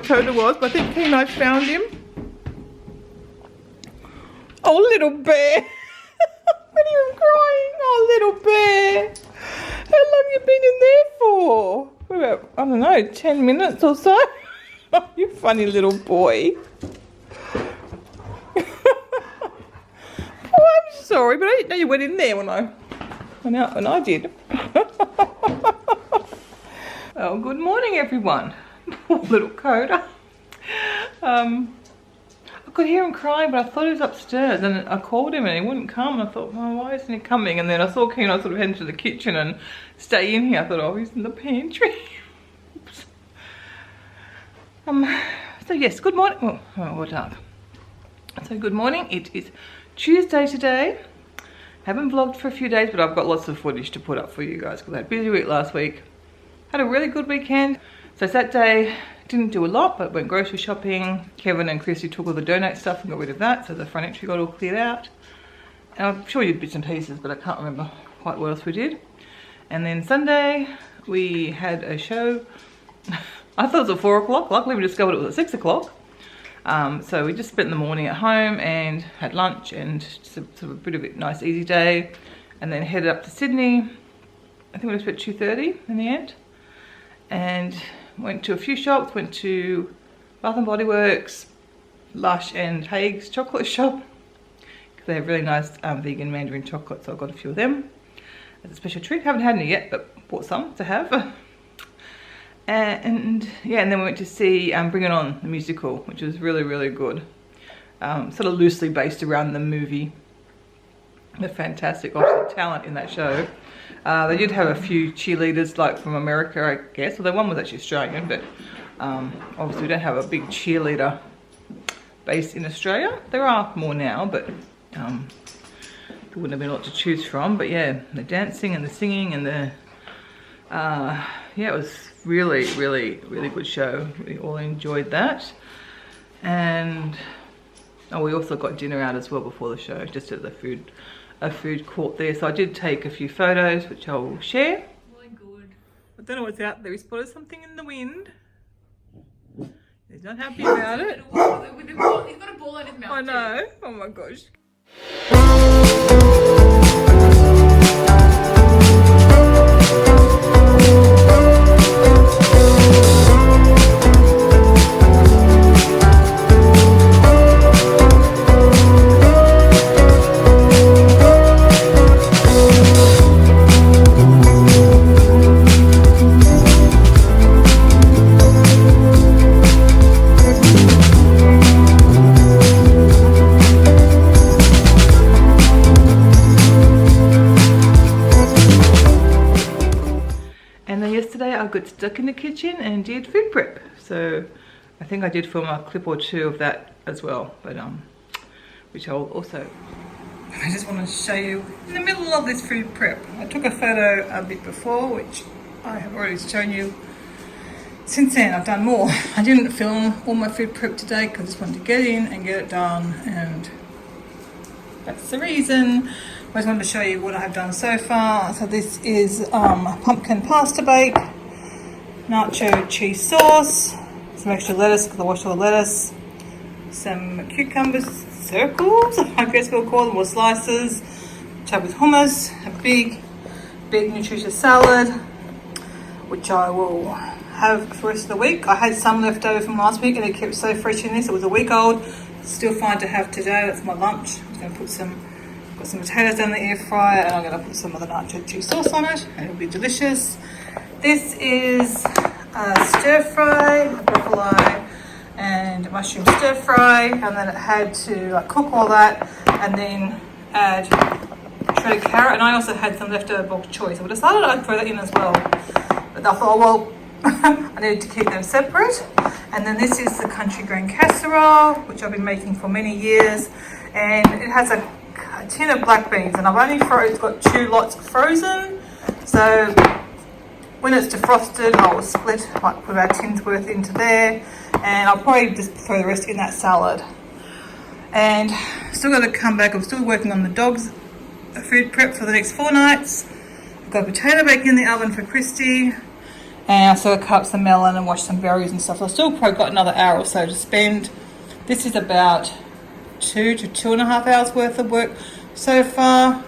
Coda was, but I think King and I found him. Oh, little bear. When are you crying? Oh, little bear. How long have you been in there for? About, I don't know, 10 minutes or so. Oh, you funny little boy. Oh, I'm sorry, but I didn't know you went in there when I went out when I did. Oh, good morning, everyone. Poor little Coda. I could hear him crying, but I thought he was upstairs, and I called him and he wouldn't come. And I thought, oh, why isn't he coming? And then I saw Keen, I sort of head into the kitchen and stay in here. I thought, oh, he's in the pantry. Oops. So yes, good morning. Oh, what dark. So good morning. It is Tuesday today. Haven't vlogged for a few days, but I've got lots of footage to put up for you guys because I had a busy week last week. Had a really good weekend. So Saturday, didn't do a lot, but went grocery shopping. Kevin and Chrissy took all the donate stuff and got rid of that, so the front entry got all cleared out. And I'm sure you did bits and pieces, but I can't remember quite what else we did. And then Sunday, we had a show. I thought it was at 4 o'clock. Luckily, we discovered it was at 6 o'clock. So we just spent the morning at home and had lunch and just a sort of a bit of a nice, easy day. And then headed up to Sydney. I think we left at 2:30 in the end. And went to a few shops, went to Bath and Body Works, Lush and Haig's chocolate shop. They have really nice vegan mandarin chocolate, so I got a few of them as a special treat. Haven't had any yet, but bought some to have. And yeah, and then we went to see Bring It On, the musical, which was really, really good. Sort of loosely based around the movie. The fantastic obviously talent in that show. They did have a few cheerleaders like from America, I guess. Although one was actually Australian, but obviously we don't have a big cheerleader base in Australia. There are more now, but there wouldn't have been a lot to choose from. But yeah, the dancing and the singing and the yeah, it was really, really, really good show. We all enjoyed that. And oh, we also got dinner out as well before the show, just at the food court there. So I did take a few photos, which I will share. Really good. I don't know what's out there. He spotted something in the wind. He's not happy about it. He's got a ball in his mouth. I know. Oh my gosh. I got stuck in the kitchen and did food prep, so I think I did film a clip or two of that as well, but which I'll also, I just want to show you in the middle of this food prep. I took a photo a bit before, which I have already shown you. Since then I've done more. I didn't film all my food prep today because I just wanted to get in and get it done, and that's the reason. I just wanted to show you what I have done so far. So this is pumpkin pasta bake, nacho cheese sauce, some extra lettuce because I washed all the lettuce, some cucumber circles, I guess we'll call them, or slices, chopped with hummus, a big nutritious salad, which I will have for the rest of the week. I had some left over from last week and it kept so fresh in this. It was a week old, still fine to have today. That's my lunch. I'm going to put got some potatoes down the air fryer, and I'm going to put some of the nacho cheese sauce on it, and it'll be delicious. This is a stir fry, broccoli and mushroom stir fry, and then it had to cook all that and then add shredded carrot, and I also had some leftover bok choy, so I decided I'd throw that in as well. But I thought, well, I needed to keep them separate. And then this is the country grain casserole, which I've been making for many years, and it has a tin of black beans, and I've only got 2 lots frozen, so when it's defrosted I will split, might put about 10's worth into there, and I'll probably just throw the rest in that salad. And still got to come back, I'm still working on the dogs food prep for the next 4 nights. I've got potato bake in the oven for Christy, And I also cut up some melon and wash some berries and stuff. So I've still probably got another hour or so to spend. This is about 2 to 2.5 hours worth of work so far.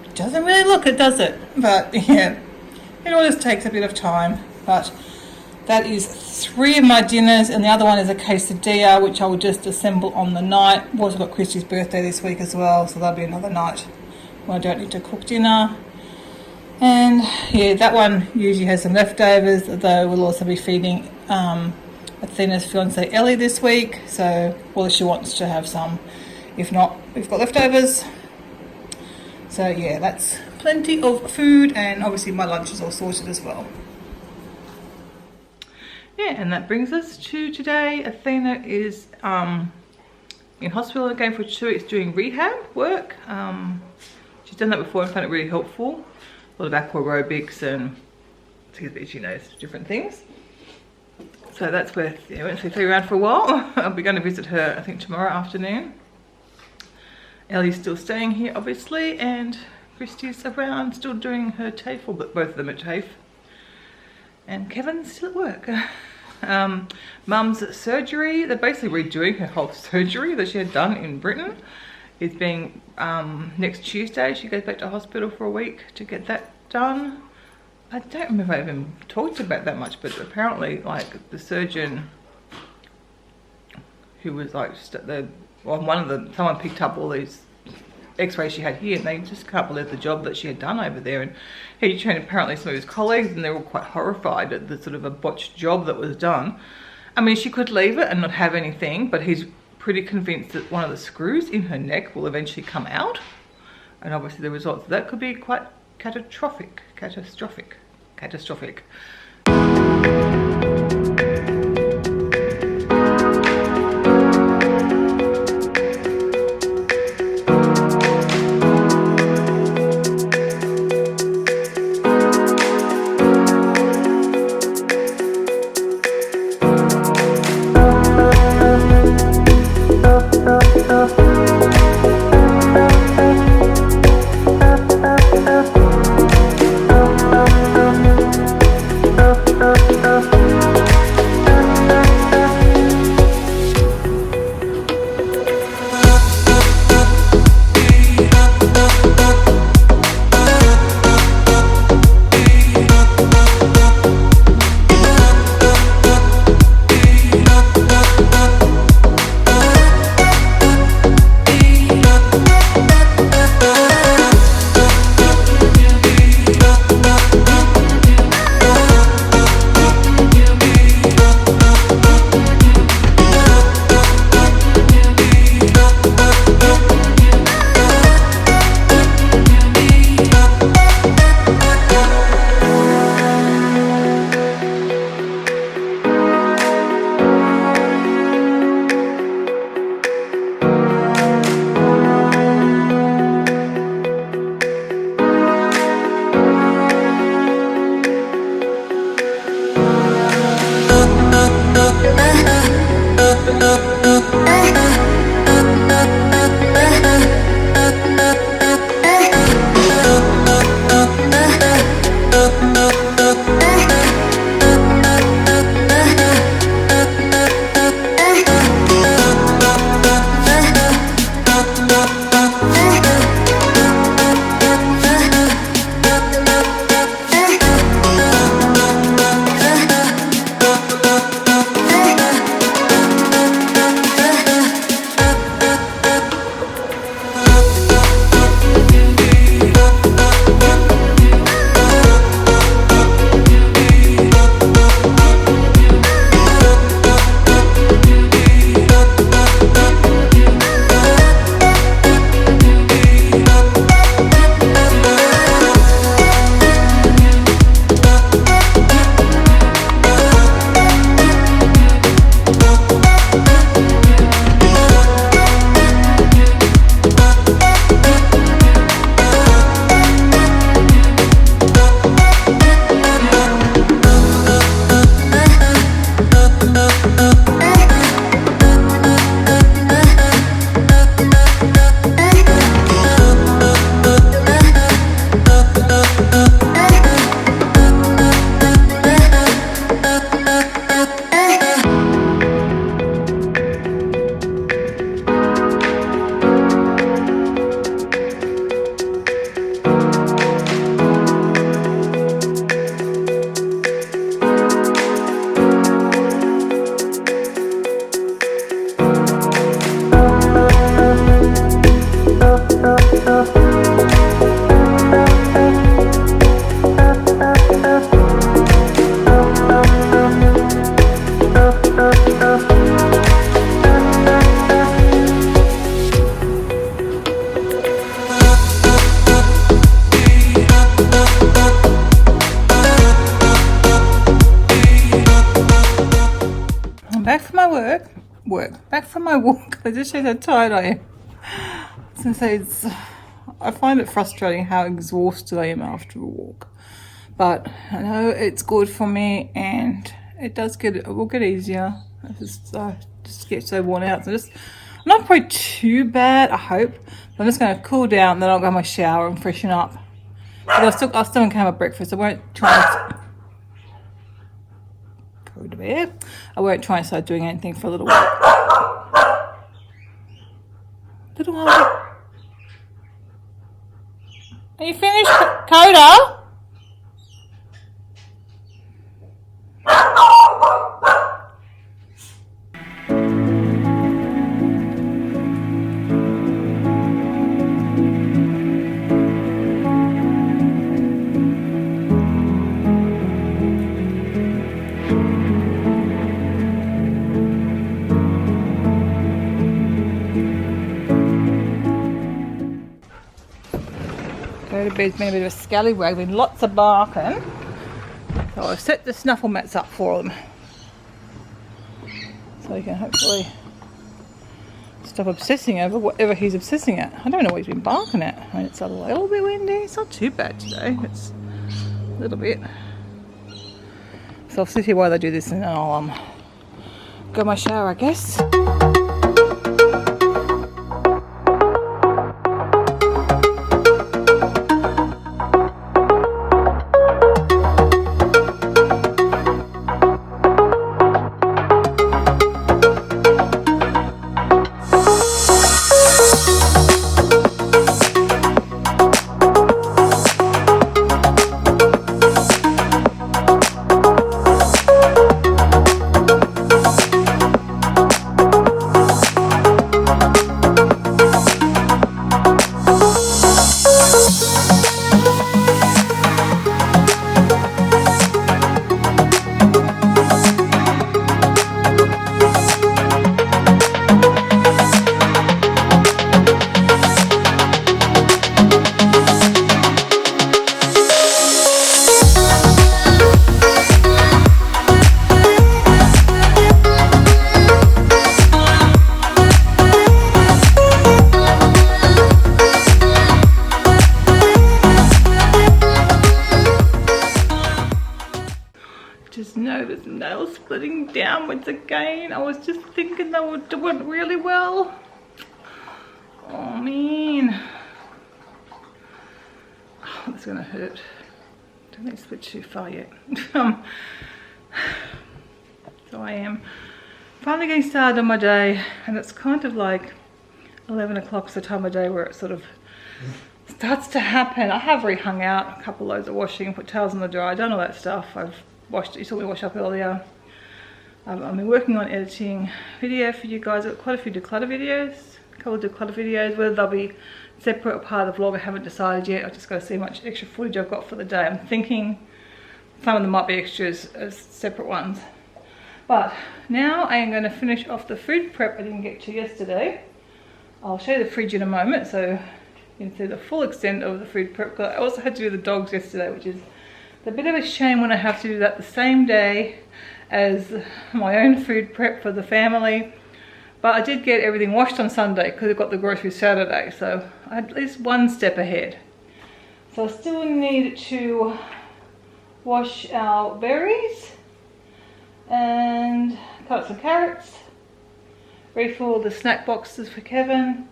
It doesn't really look it, does it? But yeah, it all just takes a bit of time. But that is 3 of my dinners, and the other one is a quesadilla, which I will just assemble on the night. I've also got Christy's birthday this week as well, so that'll be another night when I don't need to cook dinner. And yeah, that one usually has some leftovers, though we'll also be feeding Athena's fiance Ellie this week, so well, she wants to have some. If not, we've got leftovers. So yeah, that's plenty of food, and obviously my lunch is all sorted as well. Yeah, and that brings us to today. Athena is in hospital again for 2 weeks doing rehab work. She's done that before and found it really helpful. A lot of aqua aerobics and she knows different things. So that's where once we flew around for a while. I'll be going to visit her, I think, tomorrow afternoon. Ellie's still staying here, obviously, and Christy's around, still doing her TAFE, or both of them at TAFE. And Kevin's still at work. Mum's surgery, they're basically redoing her whole surgery that she had done in Britain. It's being next Tuesday. She goes back to hospital for a week to get that done. I don't remember if I even talked about that much, but apparently, like, the surgeon who was like someone picked up all these x-rays she had here, and they just can't believe the job that she had done over there. And he trained apparently some of his colleagues, and they were quite horrified at the sort of a botched job that was done. I mean, she could leave it and not have anything, but he's pretty convinced that one of the screws in her neck will eventually come out, and obviously the results of that could be quite catastrophic. work. Back from my walk. I just showed how tired I am. Since I find it frustrating how exhausted I am after a walk. But I know it's good for me, and it will get easier. I just get so worn out. So not probably too bad, I hope. I'm just going to cool down, then I'll go in my shower and freshen up. But I'll still gonna have a breakfast. I won't try and go to bed. I won't try and start doing anything for a little while. Little while. Are you finished, Coda? Bed's been a bit of a scallywag, been lots of barking. So I've set the snuffle mats up for them. So he can hopefully stop obsessing over whatever he's obsessing at. I don't know what he's been barking at. I mean, it's a little bit windy. It's not too bad today. It's a little bit. So I'll sit here while they do this, and then I'll go my shower, I guess. Just noticed nails splitting downwards again. I was just thinking they were doing really well. Oh man. Oh, that's gonna hurt. Don't need to split too far yet. So I am finally getting started on my day, and it's kind of like 11 o'clock's the time of day where it sort of starts to happen. I have re-hung out a couple loads of washing and put towels in the dryer, done all that stuff. I've washed, you saw me wash up earlier. I've been working on editing video for you guys. I've got quite a few declutter videos, a couple of declutter videos, whether they'll be separate or part of the vlog, I haven't decided yet. I've just got to see how much extra footage I've got for the day. I'm thinking some of them might be extras as separate ones. But now I am going to finish off the food prep I didn't get to yesterday. I'll show you the fridge in a moment so you can see the full extent of the food prep. I also had to do the dogs yesterday, which is a bit of a shame when I have to do that the same day as my own food prep for the family. But I did get everything washed on Sunday because I got the groceries Saturday, so I had at least one step ahead. So I still need to wash our berries and cut some carrots, refill the snack boxes for Kevin,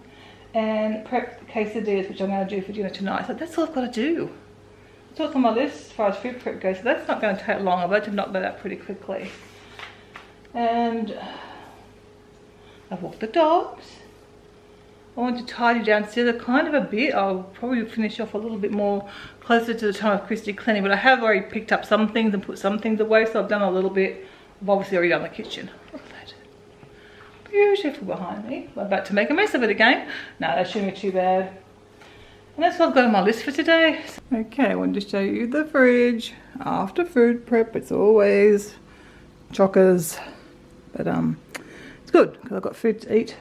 and prep the quesadillas, which I'm going to do for dinner tonight. So that's all I've got to do. That's what's on my list as far as food prep goes, so that's not going to take long. I've had to knock that out pretty quickly. And I've walked the dogs. I want to tidy downstairs kind of a bit. I'll probably finish off a little bit more closer to the time of Christy cleaning, but I have already picked up some things and put some things away, so I've done a little bit. I've obviously already done the kitchen. Look at that. Beautiful behind me. I'm about to make a mess of it again. No, that shouldn't be too bad. And that's what I've got on my list for today. Okay, I wanted to show you the fridge. After food prep, it's always chockers. But it's good because I've got food to eat.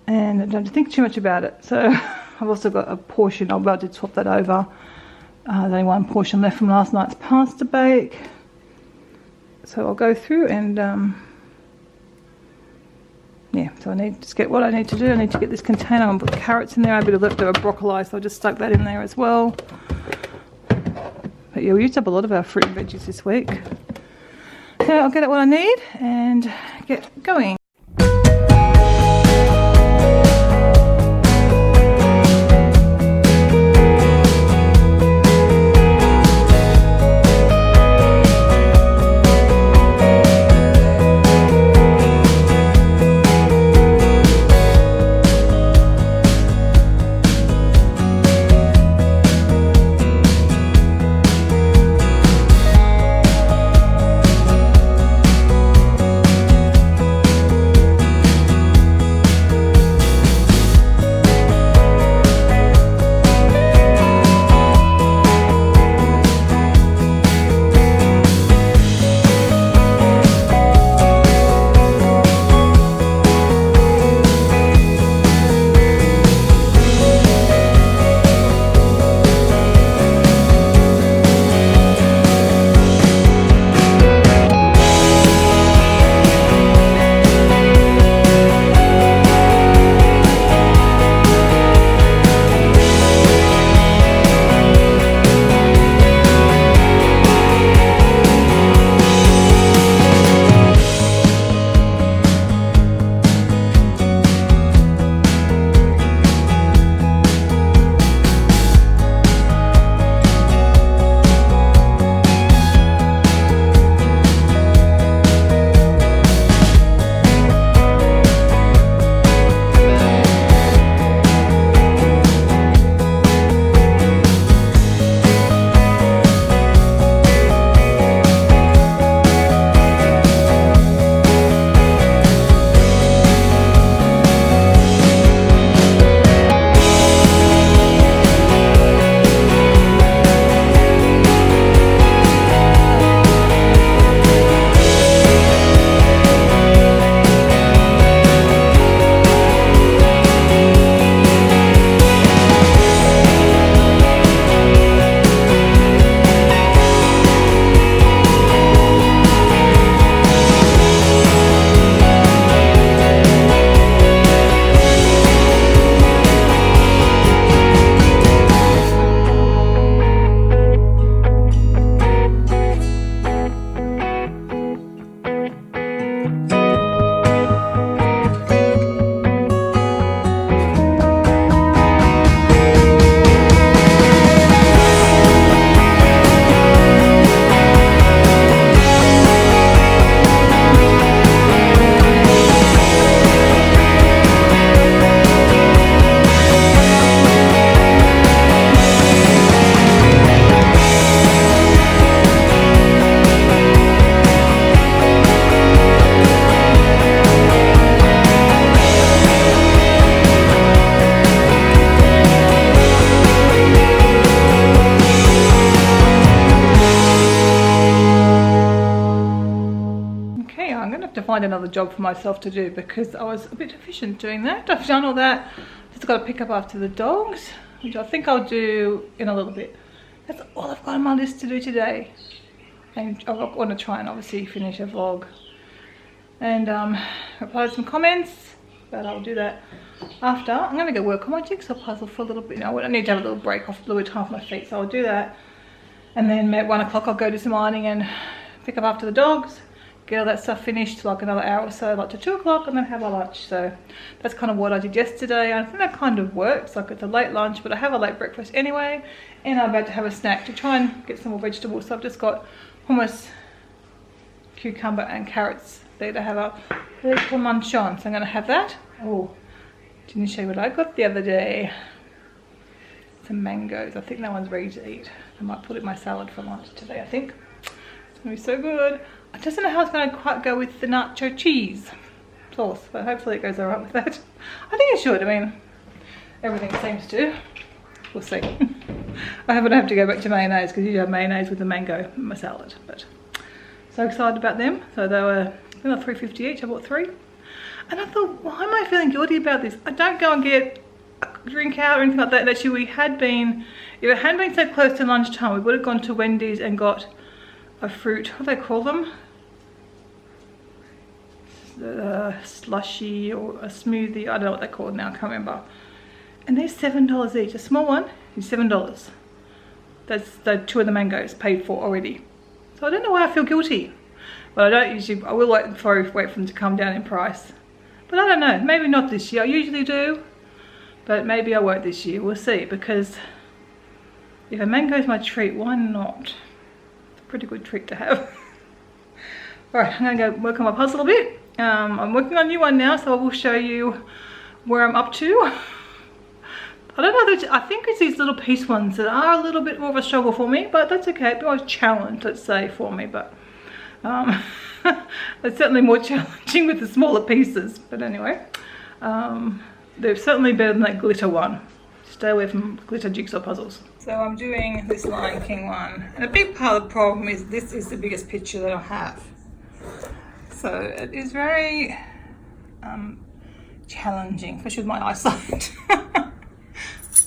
And I don't have to think too much about it. So I've also got a portion, I'll be able to swap that over. There's only one portion left from last night's pasta bake. So I'll go through and yeah, so I need to get what I need to do. I need to get this container and put carrots in there. I had a bit of leftover broccoli, so I just stuck that in there as well. But yeah, we used up a lot of our fruit and veggies this week. So I'll get what I need and get going. Find another job for myself to do because I was a bit deficient doing that. I've done all that. Just got to pick up after the dogs, which I think I'll do in a little bit. That's all I've got on my list to do today. And I want to try and obviously finish a vlog and reply to some comments, but I'll do that after. I'm going to go work on my jigsaw puzzle for a little bit now. I need to have a little break off, a little bit of time off my feet, so I'll do that. And then at 1 o'clock I'll go do some ironing and pick up after the dogs. Get all that stuff finished like another hour or so, like to 2 o'clock, and then have our lunch. So that's kind of what I did yesterday. I think that kind of works. Like it's a late lunch, but I have a late breakfast anyway, and I'm about to have a snack to try and get some more vegetables. So I've just got hummus, cucumber, and carrots there to have a little munch on. So I'm going to have that. Oh, didn't show you what I got the other day. Some mangoes. I think that one's ready to eat. I might put it in my salad for lunch today, I think. It's going to be so good. I just don't know how it's going to quite go with the nacho cheese sauce, but hopefully it goes alright with that. I think it should. I mean, everything seems to. We'll see. I haven't have to go back to mayonnaise because you have mayonnaise with the mango in my salad. But so excited about them. So they were, I think they're $3.50 each. I bought 3. And I thought, why am I feeling guilty about this? I don't go and get a drink out or anything like that. Actually, we had been, if it hadn't been so close to lunchtime, we would have gone to Wendy's and got a fruit, what do they call them? slushy or a smoothie. I don't know what they're called now, I can't remember. And they're $7 each. A small one is $7. That's the 2 of the mangoes paid for already. So I don't know why I feel guilty. But I don't usually, I will wait for them to come down in price. But I don't know, maybe not this year. I usually do, but maybe I won't this year. We'll see, because if a mango is my treat, why not? It's a pretty good treat to have. Alright, I'm going to go work on my puzzle a bit. I'm working on a new one now, so I will show you where I'm up to. I don't know, I think it's these little piece ones that are a little bit more of a struggle for me, but that's okay. It's more a challenge, let's say, for me, but it's certainly more challenging with the smaller pieces. But anyway, they're certainly better than that glitter one. Stay away from glitter jigsaw puzzles. So I'm doing this Lion King one, and a big part of the problem is this is the biggest picture that I have. So it is very challenging, especially with my eyesight.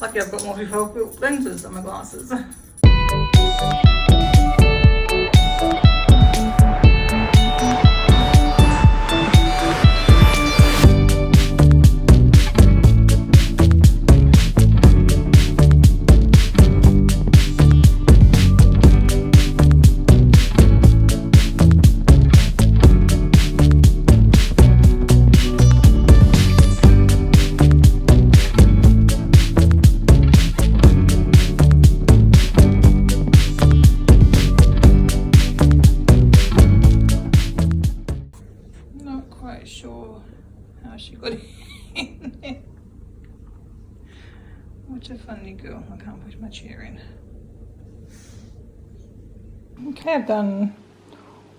Lucky I've got multifocal lenses on my glasses. Sure how she got in there. What a funny girl. I can't push my chair in. Okay, I've done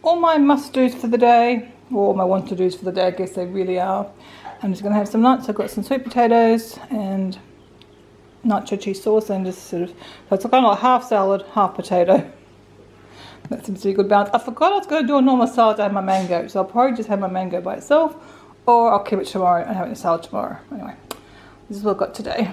all my must-dos for the day, or all my want-to-dos for the day, I guess they really are. I'm just going to have some lunch. I've got some sweet potatoes and nacho cheese sauce, and just sort of, so it's kind of like half salad, half potato. That seems to be a good balance. I forgot I was going to do a normal salad to have my mango, so I'll probably just have my mango by itself, or I'll keep it tomorrow and have it in a salad tomorrow. Anyway, this is what I've got today.